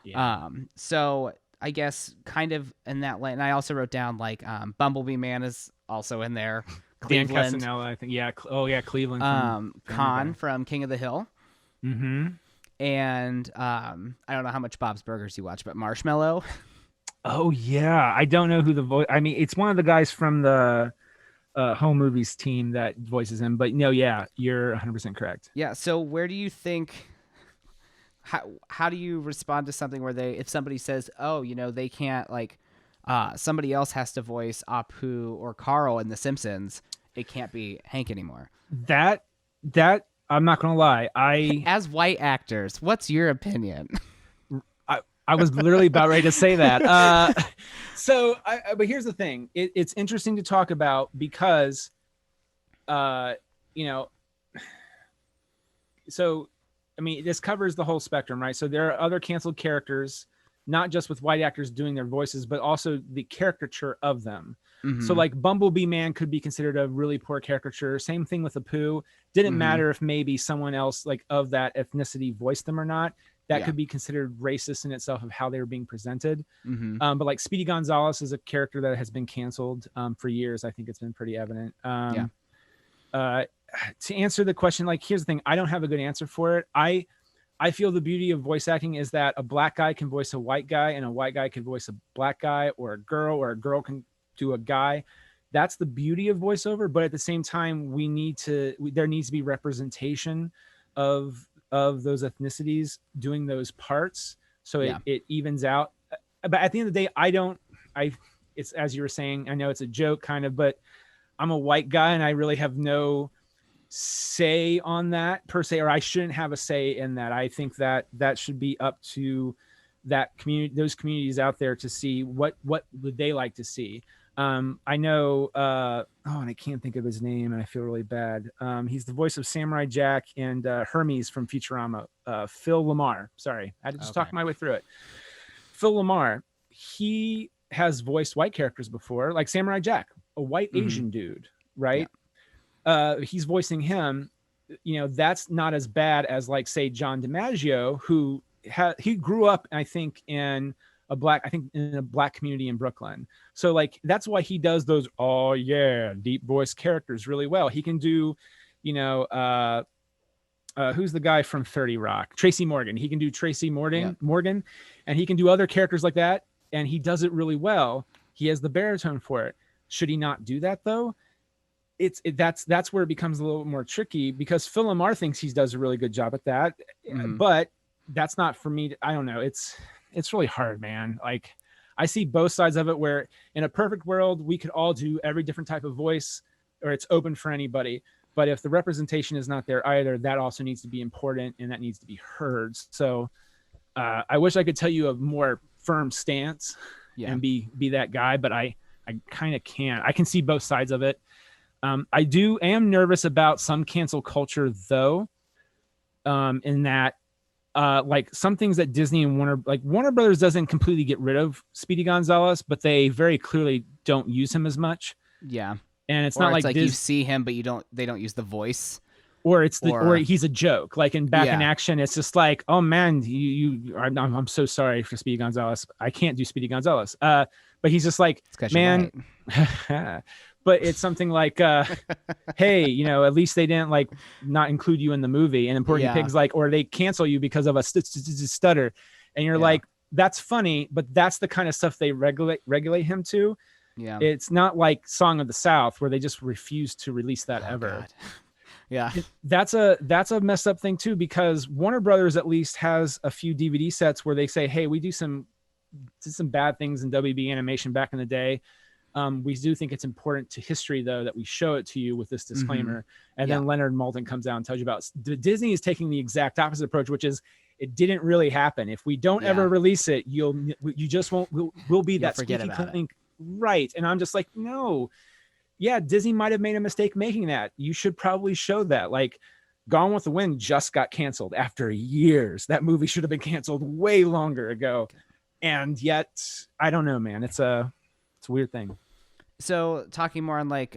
Yeah. So I guess kind of in that lane. And I also wrote down like Bumblebee Man is also in there. Dan Cleveland. Casanella, I think. Yeah. Cleveland. Khan from King of the Hill. Mm-hmm. And I don't know how much Bob's Burgers you watch, but Marshmallow. Oh yeah, I don't know who the voice. I mean, it's one of the guys from the Home Movies team that voices him. But no, yeah, you're 100% correct. Yeah. So where do you think? How do you respond to something where if somebody says, oh, they can't, like, somebody else has to voice Apu or Carl in The Simpsons, it can't be Hank anymore? That I'm not gonna lie, as white actors, what's your opinion? I was literally about ready to say that. But here's the thing. It's interesting to talk about because, so, I mean, this covers the whole spectrum, right? So there are other canceled characters, not just with white actors doing their voices, but also the caricature of them. Mm-hmm. So like Bumblebee Man could be considered a really poor caricature. Same thing with Apu. Didn't matter if maybe someone else like of that ethnicity voiced them or not. That could be considered racist in itself of how they were being presented. Mm-hmm. But like Speedy Gonzalez is a character that has been canceled for years. I think it's been pretty evident. To answer the question, like, here's the thing. I don't have a good answer for it. I feel the beauty of voice acting is that a black guy can voice a white guy and a white guy can voice a black guy, or a girl can do a guy. That's the beauty of voiceover. But at the same time, there needs to be representation of those ethnicities doing those parts. So it evens out. But at the end of the day, it's, as you were saying, I know it's a joke kind of, but I'm a white guy and I really have no say on that per se, or I shouldn't have a say in that. I think that should be up to that community, those communities out there, to see what would they like to see. I know, and I can't think of his name and I feel really bad. He's the voice of Samurai Jack and Hermes from Futurama, Phil Lamar. Sorry, I had to just talk my way through it. Phil Lamar, he has voiced white characters before, like Samurai Jack, a white Asian dude, right? Yeah. He's voicing him. That's not as bad as, like, say, John DiMaggio, who he grew up, I think, in a black community in Brooklyn. So, like, that's why he does those deep voice characters really well. He can do, who's the guy from 30 Rock? Tracy Morgan. He can do Tracy Morgan, and he can do other characters like that, and he does it really well. He has the baritone for it. Should he not do that though? That's where it becomes a little more tricky, because Phil Lamar thinks he does a really good job at that, but that's not for me. I don't know. It's really hard, man. Like, I see both sides of it, where in a perfect world, we could all do every different type of voice, or it's open for anybody. But if the representation is not there either, that also needs to be important and that needs to be heard. So I wish I could tell you a more firm stance and be that guy, but I kind of can't. I can see both sides of it. I am nervous about some cancel culture though, in that, like, some things that Disney and Warner Brothers doesn't completely get rid of Speedy Gonzalez, but they very clearly don't use him as much. Yeah. And it's not like you see him, but they don't use the voice. Or he's a joke. Like in Back in Action, it's just like, oh man, I'm so sorry for Speedy Gonzalez. I can't do Speedy Gonzalez. But he's just like, man, but it's something like, hey, at least they didn't like not include you in the movie. And then Porky Pig's like, or they cancel you because of a stutter. And you're like, that's funny, but that's the kind of stuff they regulate him to. Yeah. It's not like Song of the South, where they just refuse to release that ever. God. Yeah. That's a messed up thing too, because Warner Brothers at least has a few DVD sets where they say, hey, we did some bad things in WB animation back in the day. We do think it's important to history, though, that we show it to you with this disclaimer. And then Leonard Maltin comes out and tells you about Disney is taking the exact opposite approach, which is it didn't really happen. If we don't ever release it, you just won't. We'll be that squeaky clean, right? And I'm just like, no, yeah, Disney might have made a mistake making that. You should probably show that. Like, Gone with the Wind just got canceled after years. That movie should have been canceled way longer ago, and yet I don't know, man. It's a weird thing. So talking more on like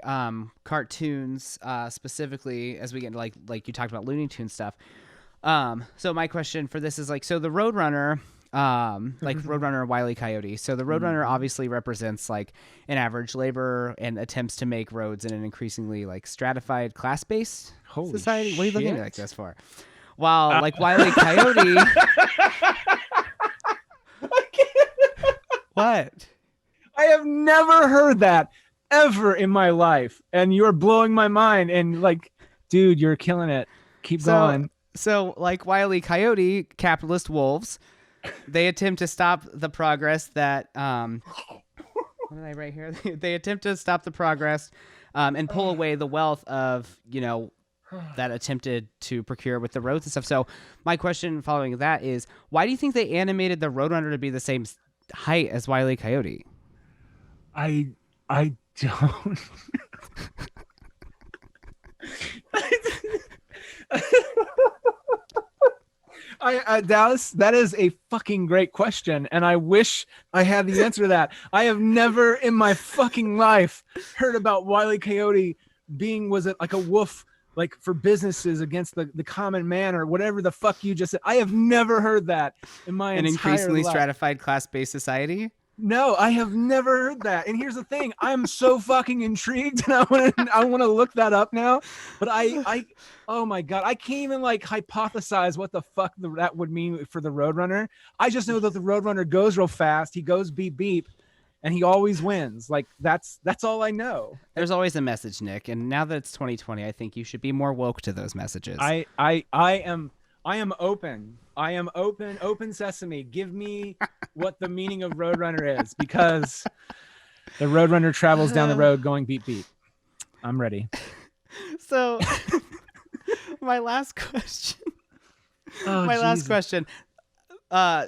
cartoons specifically, as we get into like you talked about Looney Tunes stuff. So my question for this is like, so the Roadrunner, like Roadrunner and Wile E. Coyote. So the Roadrunner obviously represents like an average laborer and attempts to make roads in an increasingly like stratified class-based society. What are you looking at me like this for? While like Wile E. Coyote. What? I have never heard that ever in my life, and you're blowing my mind. And like, dude, you're killing it. Keep going. So, like Wile E. Coyote, capitalist wolves, they attempt to stop the progress that. What did I write here? They attempt to stop the progress, and pull away the wealth of that attempted to procure with the roads and stuff. So, my question following that is, why do you think they animated the Roadrunner to be the same height as Wile E. Coyote? I don't. Dallas, that is a fucking great question, and I wish I had the answer to that. I have never in my fucking life heard about Wile E. Coyote was it like a wolf, like for businesses against the common man or whatever the fuck you just said. I have never heard that in my entire life. An increasingly stratified class-based society? No, I have never heard that. And here's the thing: I'm so fucking intrigued, and I want to look that up now. But oh my god, I can't even like hypothesize what the fuck that would mean for the Roadrunner. I just know that the Roadrunner goes real fast. He goes beep beep, and he always wins. Like that's all I know. There's always a message, Nick. And now that it's 2020, I think you should be more woke to those messages. I am open. I am open. Open sesame. Give me what the meaning of Roadrunner is, because the Roadrunner travels down the road going beep beep. I'm ready. So, my last question.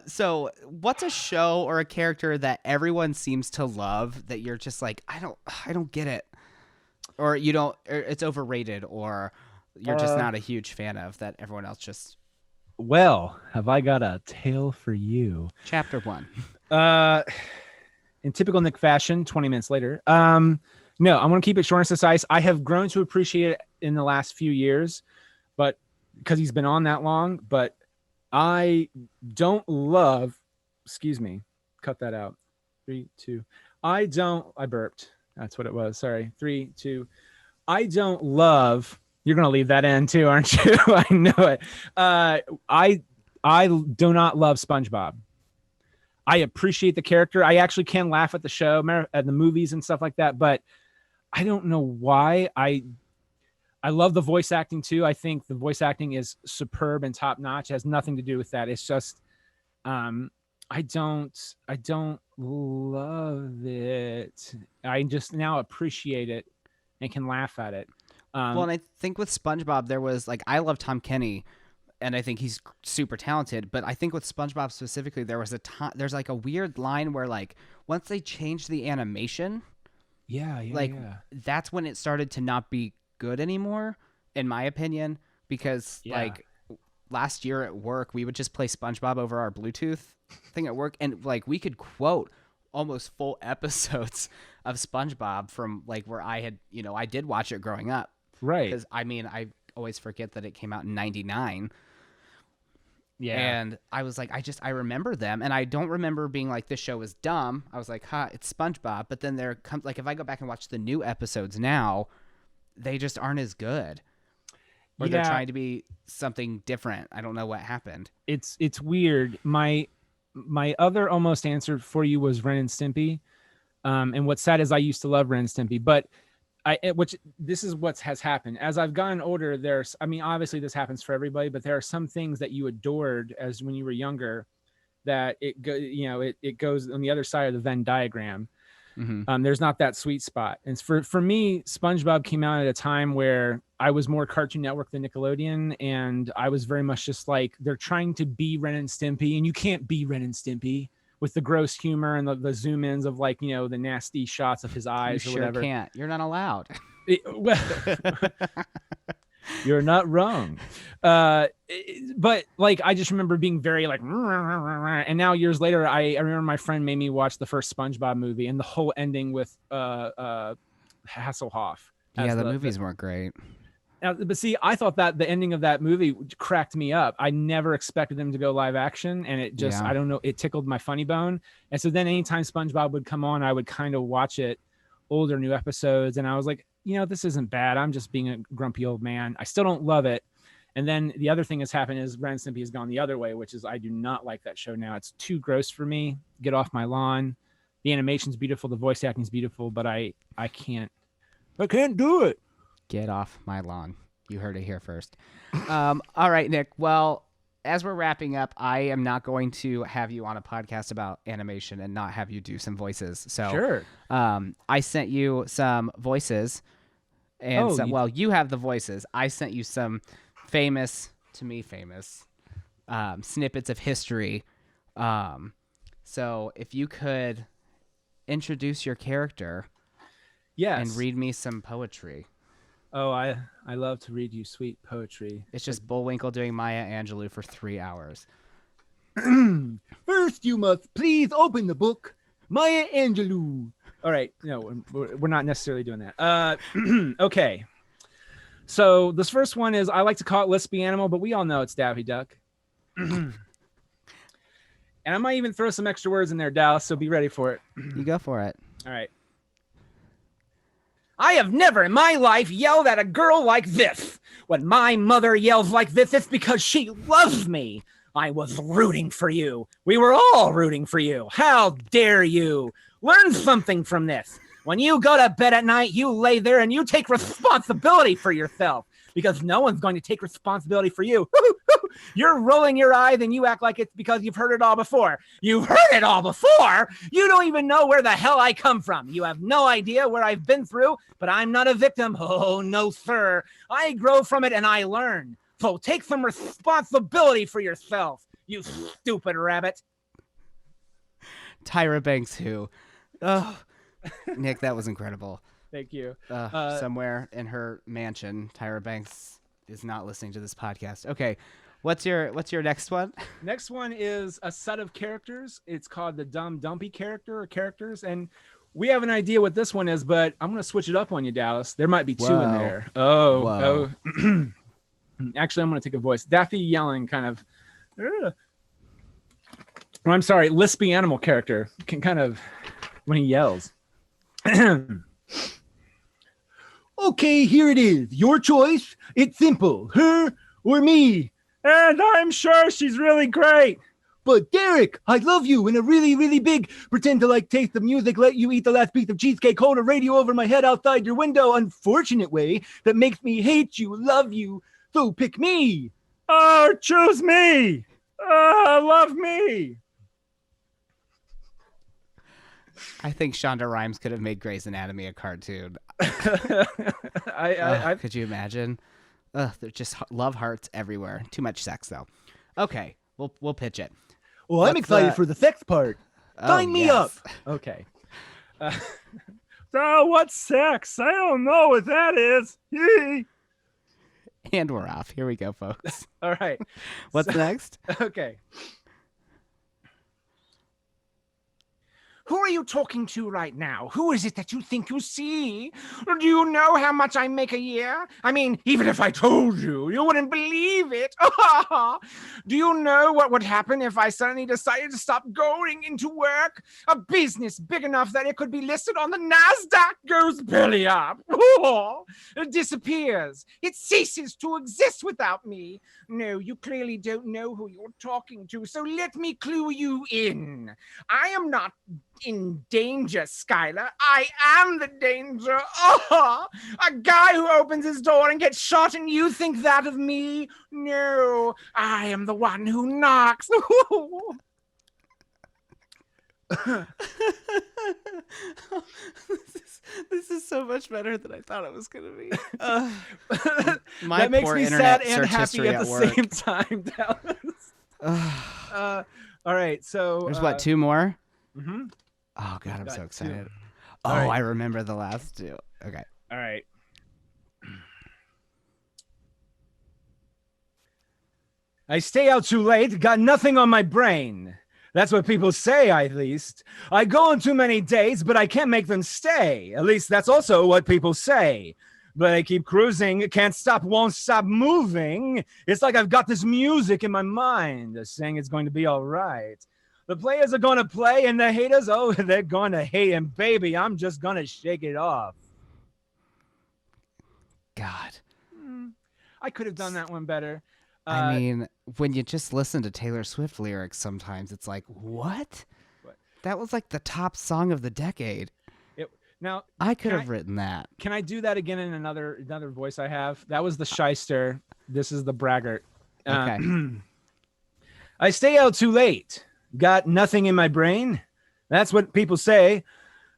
So, what's a show or a character that everyone seems to love that you're just like, I don't get it, or you don't, or it's overrated, or you're just not a huge fan of that everyone else just. Well, have I got a tale for you? Chapter 1. In typical Nick fashion, 20 minutes later. No, I'm going to keep it short and concise. I have grown to appreciate it in the last few years, but because he's been on that long, but I don't love, excuse me, cut that out. 3, 2. I burped. That's what it was. Sorry. 3, 2. I don't love. You're going to leave that in too, aren't you? I know it. I do not love SpongeBob. I appreciate the character. I actually can laugh at the show, at the movies and stuff like that, but I don't know why. I love the voice acting too. I think the voice acting is superb and top notch. It has nothing to do with that. It's just I don't love it. I just now appreciate it and can laugh at it. Well, and I think with SpongeBob, there was like, I love Tom Kenny, and I think he's super talented. But I think with SpongeBob specifically, there's like a weird line where like once they changed the animation, that's when it started to not be good anymore, in my opinion. Because like last year at work, we would just play SpongeBob over our Bluetooth thing at work, and like we could quote almost full episodes of SpongeBob from like where I had, I did watch it growing up. Right. Because I mean, I always forget that it came out in 99. Yeah. And I was like, I remember them, and I don't remember being like, this show is dumb. I was like, it's SpongeBob. But then there comes, like, if I go back and watch the new episodes now, they just aren't as good. Or they're trying to be something different. I don't know what happened. It's weird. My other almost answer for you was Ren and Stimpy. And what's sad is I used to love Ren and Stimpy, but which this is what has happened as I've gotten older. Obviously this happens for everybody, but there are some things that you adored as when you were younger that it goes on the other side of the Venn diagram. There's not that sweet spot. And for me, SpongeBob came out at a time where I was more Cartoon Network than Nickelodeon, and I was very much just like, they're trying to be Ren and Stimpy, and you can't be Ren and Stimpy with the gross humor and the zoom ins of like, you know, the nasty shots of his eyes you or whatever. Sure can't. You're not allowed. You're not wrong. But like, I just remember being very like, and now years later, I remember my friend made me watch the first SpongeBob movie and the whole ending with Hasselhoff. Yeah, the movies weren't great. But see, I thought that the ending of that movie cracked me up. I never expected them to go live action, and it just, I don't know, it tickled my funny bone. And so then anytime SpongeBob would come on, I would kind of watch it, older new episodes, and I was like, you know, this isn't bad. I'm just being a grumpy old man. I still don't love it. And then the other thing that's happened is Ren and Stimpy has gone the other way, which is I do not like that show now. It's too gross for me. Get off my lawn. The animation's beautiful. The voice acting's beautiful, but I can't do it. Get off my lawn. You heard it here first. All right, Nick. Well, as we're wrapping up, I am not going to have you on a podcast about animation and not have you do some voices. So sure. I sent you some voices, and you have the voices. I sent you some famous snippets of history. So if you could introduce your character, and read me some poetry. Oh, I love to read you sweet poetry. It's just Bullwinkle doing Maya Angelou for 3 hours. First, you must please open the book, Maya Angelou. All right, no, we're not necessarily doing that. Okay. So this first one is, I like to call it Lispy Animal, but we all know it's Daffy Duck. And I might even throw some extra words in there, Dallas, so be ready for it. You go for it. All right. I have never in my life yelled at a girl like this. When my mother yells like this, it's because she loves me. I was rooting for you. We were all rooting for you. How dare you? Learn something from this. When you go to bed at night, you lay there and you take responsibility for yourself, because no one's going to take responsibility for you. You're rolling your eyes and you act like it's because you've heard it all before. You've heard it all before? You don't even know where the hell I come from. You have no idea where I've been through, but I'm not a victim. Oh, no, sir. I grow from it and I learn. So take some responsibility for yourself, you stupid rabbit. Tyra Banks, who? Oh, Nick, that was incredible. Thank you. Somewhere in her mansion, Tyra Banks is not listening to this podcast. Okay, what's your next one? Next one is a set of characters. It's called the Dumb Dumpy characters, and we have an idea what this one is, but I'm going to switch it up on you, Dallas. There might be two in there. Oh. Actually, I'm going to take a voice. Daffy yelling kind of. I'm sorry, Lispy Animal character can kind of when he yells. Okay, here it is. Your choice. It's simple. Her or me. And I'm sure she's really great. But Derek, I love you in a really, really big, pretend to like taste the music, let you eat the last piece of cheesecake, hold a radio over my head outside your window, unfortunate way that makes me hate you, love you. So pick me. Oh, choose me. Love me. I think Shonda Rhimes could have made Grey's Anatomy a cartoon. Could you imagine? They're just love hearts everywhere. Too much sex, though. Okay, we'll pitch it. Well, I'm excited for the sex part. Sign me up. Okay. So what's sex? I don't know what that is. And we're off. Here we go, folks. All right. What's next? Okay. Who are you talking to right now? Who is it that you think you see? Do you know how much I make a year? I mean, even if I told you, you wouldn't believe it. Do you know what would happen if I suddenly decided to stop going into work? A business big enough that it could be listed on the NASDAQ goes belly up. It disappears. It ceases to exist without me. No, you clearly don't know who you're talking to, so let me clue you in. I am not in danger, Skylar. I am the danger. A guy who opens his door and gets shot, and you think that of me? No, I am the one who knocks. This is so much better than I thought it was gonna be. My that makes poor me internet sad and search happy history at the work. same time, Dallas. All right, so There's what, 2 more? Mm-hmm. Oh god, I'm so excited. 2. Oh, Right. I remember the last 2. Okay. All right. I stay out too late, got nothing on my brain. That's what people say, at least. I go on too many dates, but I can't make them stay. At least that's also what people say. But I keep cruising, can't stop, won't stop moving. It's like I've got this music in my mind saying it's going to be all right. The players are going to play, and the haters, oh, they're going to hate. And baby, I'm just going to shake it off. God. I could have done that one better. I mean, when you just listen to Taylor Swift lyrics sometimes, it's like, what? That was like the top song of the decade. Now I could have written that. Can I do that again in another voice I have? That was the shyster. This is the braggart. Okay. I stay out too late. Got nothing in my brain. That's what people say.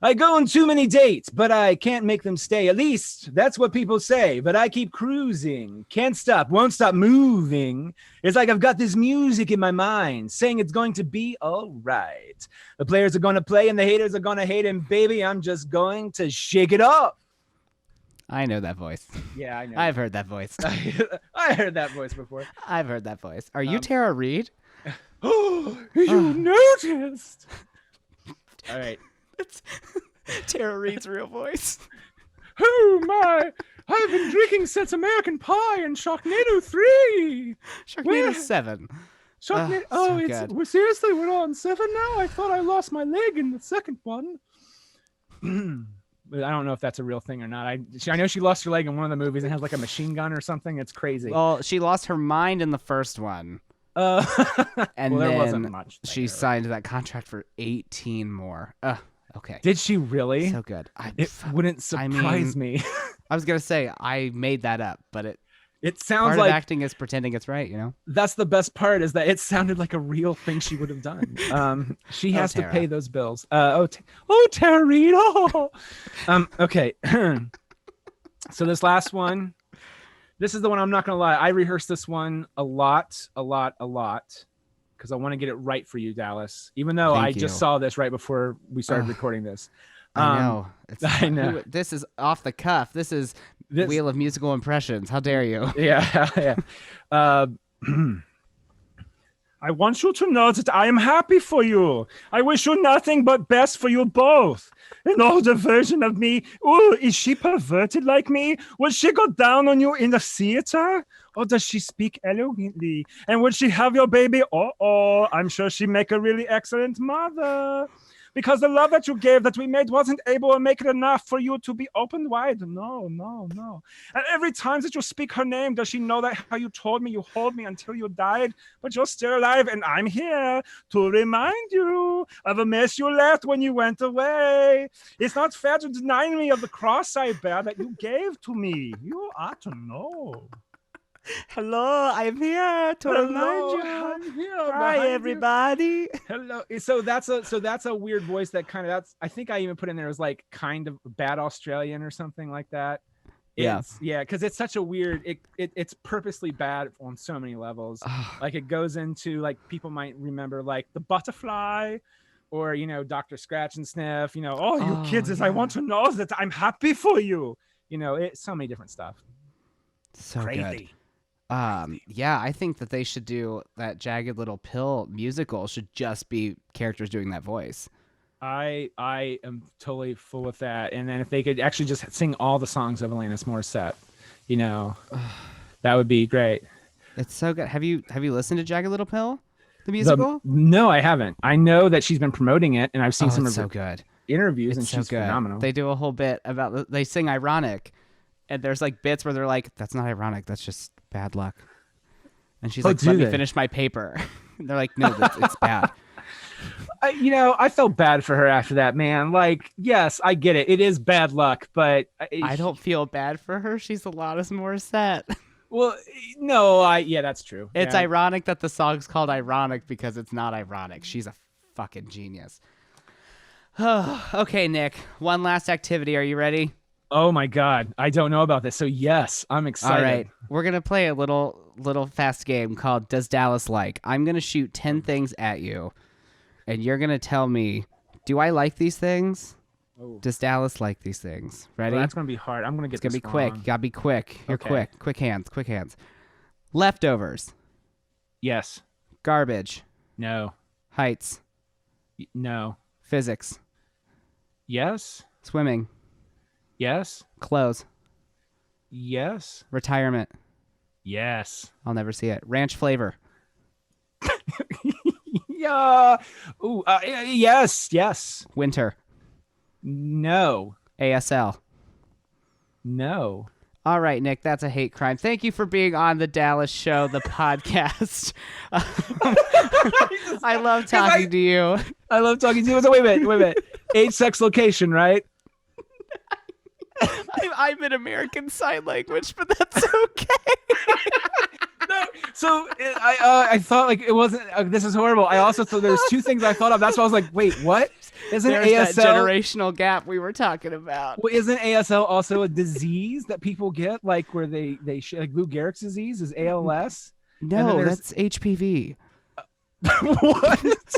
I go on too many dates, but I can't make them stay. At least that's what people say. But I keep cruising. Can't stop, won't stop moving. It's like I've got this music in my mind saying it's going to be all right. The players are going to play and the haters are going to hate. And baby, I'm just going to shake it up. I know that voice. Yeah, I know. I've heard that voice. I heard that voice before. I've heard that voice. Are you Tara Reid? Oh, you noticed. All right. It's Tara Reid's real voice. Oh my! I've been drinking since American Pie and Sharknado 3. Sharknado 7. Sharknado. So Seriously, we're on 7 now. I thought I lost my leg in the second one. But I don't know if that's a real thing or not. I know she lost her leg in one of the movies and has like a machine gun or something. It's crazy. Well, she lost her mind in the first one. And well, there wasn't much. She signed that contract for 18 more. Okay. Did she really? So good. It wouldn't surprise me. I was gonna say I made that up, but it sounds part like of acting is pretending it's right. You know. That's the best part is that it sounded like a real thing she would have done. She has to pay those bills. Tara Reid. Oh. Okay. So this last one. This is the one I'm not going to lie. I rehearsed this one a lot. Because I want to get it right for you, Dallas. Even though I just saw this right before we started recording this. I know. I know. This is off the cuff. This is Wheel of Musical Impressions. How dare you? Yeah. I want you to know that I am happy for you. I wish you nothing but best for you both. An older version of me. Oh, is she perverted like me? Will she go down on you in the theater? Or does she speak eloquently? And would she have your baby? Oh, I'm sure she'd make a really excellent mother. Because the love that you gave that we made wasn't able to make it enough for you to be open wide. No. And every time that you speak her name, does she know that how you told me you hold me until you died, but you're still alive and I'm here to remind you of a mess you left when you went away. It's not fair to deny me of the cross I bear that you gave to me. You ought to know. Hello, I'm here to remind you. I'm here. Hi, everybody. Hello. So that's a weird voice that kind of I think I even put in there as like kind of bad Australian or something like that. Yeah, because it's such a weird. It's purposely bad on so many levels. Like it goes into like people might remember like the butterfly, or Dr. Scratch and Sniff. You kids, as I want to know that I'm happy for you. It's so many different stuff. So crazy. Good. Yeah, I think that they should do that Jagged Little Pill musical should just be characters doing that voice. I am totally full with that. And then if they could actually just sing all the songs of Alanis Morissette, that would be great. It's so good. Have you listened to Jagged Little Pill, the musical? No, I haven't. I know that she's been promoting it, and I've seen some of her good interviews, and so she's good. phenomenal. They do a whole bit about they sing ironic, and there's like bits where they're like, "That's not ironic. That's just bad luck." And she's like, "Let me finish my paper." And they're like, "No, it's bad." I felt bad for her after that, man. Like, yes, I get it. It is bad luck, but I don't feel bad for her. She's Alanis Morissette. Well, no, yeah, that's true. It's ironic that the song's called Ironic because it's not ironic. She's a fucking genius. Okay, Nick. One last activity. Are you ready? Oh my God, I don't know about this. So yes, I'm excited. All right, we're gonna play a little fast game called Does Dallas Like? I'm gonna shoot 10 things at you, and you're gonna tell me, do I like these things? Oh. Does Dallas like these things? Ready? Well, that's gonna be hard. I'm gonna get. It's gonna this be quick. wrong. You gotta be quick. You're Okay. quick. Quick hands. Leftovers. Yes. Garbage. No. Heights. No. Physics. Yes. Swimming. Yes. Clothes. Yes. Retirement. Yes. I'll never see it. Ranch flavor. Yeah. Ooh. Yes. Yes. Winter. No. ASL. No. All right, Nick, that's a hate crime. Thank you for being on the Dallas Show, the podcast. I love talking to you. I love talking to you. So wait a minute. Age, sex, location, right? I'm in American Sign Language, but that's okay. No, so I thought like it wasn't. This is horrible. I also thought there's two things I thought of. That's why I was like, wait, what? Isn't There's ASL that generational gap we were talking about? Well, isn't ASL also a disease that people get, like where they like Lou Gehrig's disease is ALS? No, that's HPV. What?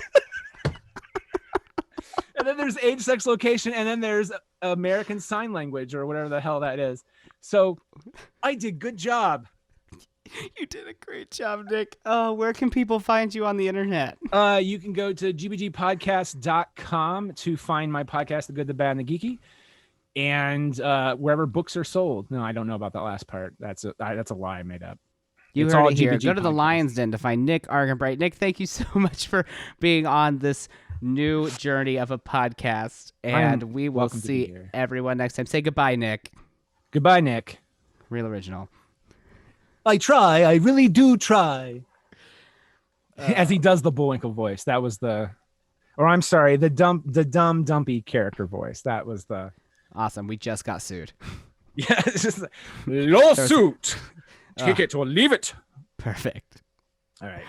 And then there's age, sex, location, and then there's American Sign Language or whatever the hell that is. So I did good job. You did a great job, Nick. Where can people find you on the internet? You can go to gbgpodcast.com to find my podcast, The Good, the Bad, and the Geeky, and wherever books are sold. No, I don't know about that last part. That's a lie I made up. You It's heard all it here. GBG Go to the Podcast. Lion's Den to find Nick Argenbright. Nick, thank you so much for being on this new journey of a podcast, and we will welcome to be see here. everyone next time. Say goodbye, Nick. Goodbye, Nick. Real original. I try. I really do try. As he does the Bullwinkle voice. That was the, or I'm sorry, the dumb dumpy character voice. That was the. Awesome. We just got sued. Yeah, it's just lawsuit. Take it or leave it. Perfect. All right.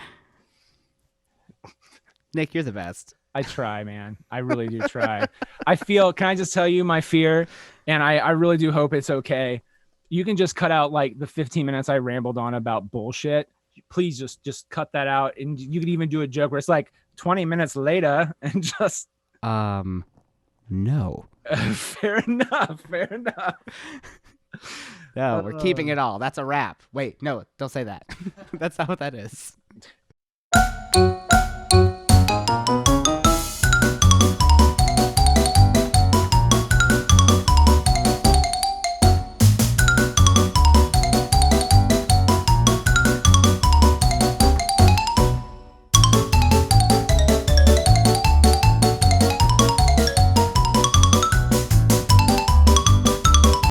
Nick, you're the best. I try, man. I really do try. I feel, can I just tell you my fear? And I really do hope it's okay. You can just cut out like the 15 minutes I rambled on about bullshit. Please just cut that out. And you could even do a joke where it's like 20 minutes later and just. No. Fair enough. No, we're keeping it all. That's a wrap. Wait, no, don't say that. That's not what that is.